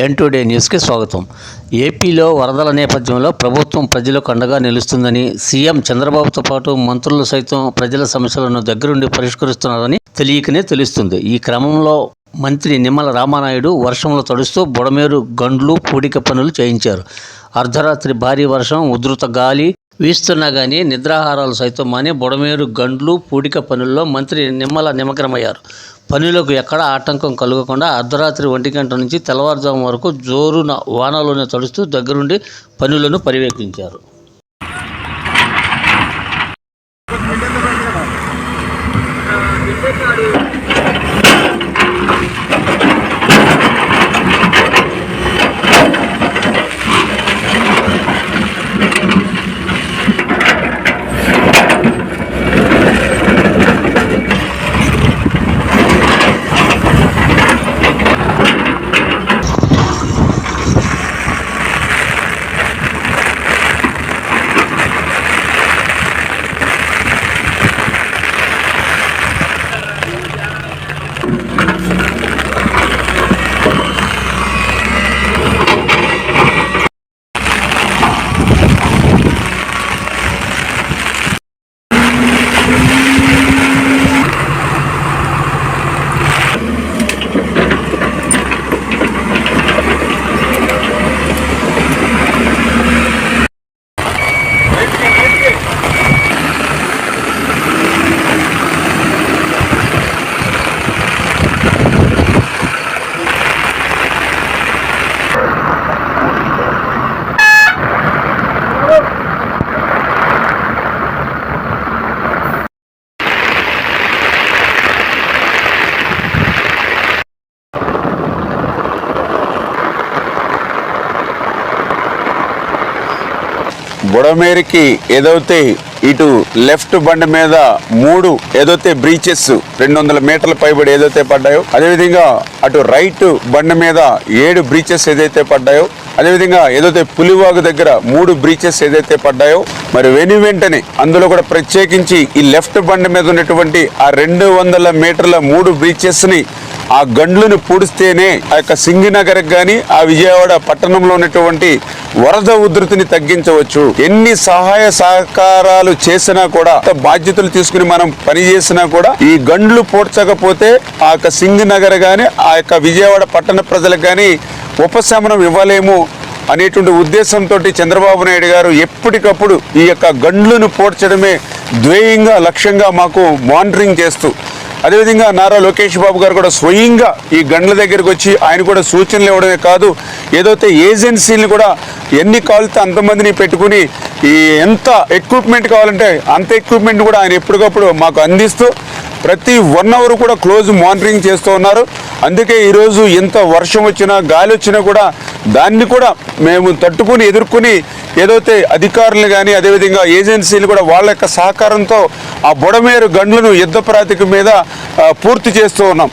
N2 Day న్యూస్కి స్వాగతం. ఏపీలో వరదల నేపథ్యంలో ప్రభుత్వం ప్రజలకు అండగా నిలుస్తుందని, సీఎం చంద్రబాబుతో పాటు మంత్రులు సైతం ప్రజల సమస్యలను దగ్గరుండి పరిష్కరిస్తున్నారని తెలియకనే తెలుస్తుంది. ఈ క్రమంలో మంత్రి నిమ్మల రామానాయుడు వర్షంలో తడుస్తూ బుడమేరు గండ్లు పూడిక పనులు చేయించారు. అర్ధరాత్రి భారీ వర్షం, ఉధృత గాలి వీస్తున్నా కానీ నిద్రాహారాలు సైతం మాని బుడమేరు గండ్లు పూడిక పనుల్లో మంత్రి నిమ్మల నిమగ్నమయ్యారు. పనులకు ఎక్కడా ఆటంకం కలగకుండా అర్ధరాత్రి 1 గంట నుంచి తెల్లవారుజాము వరకు జోరున వానలోనే తడుస్తూ దగ్గరుండి పనులను పర్యవేక్షించారు. బుడమేరుకి ఏదైతే ఇటు లెఫ్ట్ బండి మీద 3 ఏదైతే బ్రీచెస్ 200 మీటర్ల పైబడి ఏదైతే పడ్డాయో, అదేవిధంగా అటు రైట్ బండి మీద 7 బ్రీచెస్ ఏదైతే పడ్డాయో, అదేవిధంగా ఏదైతే పులివాగు దగ్గర 3 బ్రీచెస్ ఏదైతే పడ్డాయో, మరి వెంటనే అందులో కూడా ప్రత్యేకించి ఈ లెఫ్ట్ బండి మీద ఉన్నటువంటి ఆ 200 మీటర్ల 3 బ్రీచెస్ ని ఆ గండ్లను పూడిస్తేనే ఆ యొక్క సింగినగర్ కానీ ఆ విజయవాడ పట్టణంలో ఉన్నటువంటి వరద ఉధృతిని తగ్గించవచ్చు. ఎన్ని సహాయ సహకారాలు చేసినా కూడా, బాధ్యతలు తీసుకుని మనం పని చేసినా కూడా ఈ గండ్లు పూడ్చకపోతే ఆ యొక్క సింగినగర్ కానీ ఆ యొక్క విజయవాడ పట్టణ ప్రజలకు కానీ ఉపశమనం ఇవ్వలేము అనేటువంటి ఉద్దేశంతో చంద్రబాబు నాయుడు గారు ఎప్పటికప్పుడు ఈ యొక్క గండ్లను పూడ్చడమే ధ్యేయంగా లక్ష్యంగా మాకు మానిటరింగ్ చేస్తూ, అదేవిధంగా నారా లోకేష్ బాబు గారు కూడా స్వయంగా ఈ గండ్ల దగ్గరికి వచ్చి ఆయన కూడా సూచనలు ఇవ్వడమే కాదు, ఏదైతే ఏజెన్సీలను కూడా ఎన్ని కావాలితే అంతమందిని పెట్టుకుని ఈ ఎంత ఎక్విప్మెంట్ కావాలంటే అంత ఎక్విప్మెంట్ కూడా ఆయన ఎప్పటికప్పుడు మాకు అందిస్తూ ప్రతి 1 అవర్ కూడా క్లోజ్ మానిటరింగ్ చేస్తూ ఉన్నారు. అందుకే ఈరోజు ఎంత వర్షం వచ్చినా గాలి వచ్చినా కూడా దాన్ని కూడా మేము తట్టుకుని ఎదుర్కొని ఏదైతే అధికారులు కానీ అదేవిధంగా ఏజెన్సీలు కూడా వాళ్ళ యొక్క సహకారంతో ఆ బుడమేరు గండ్లను యుద్ధ ప్రాతిపదిక మీద పూర్తి చేస్తూ ఉన్నాం.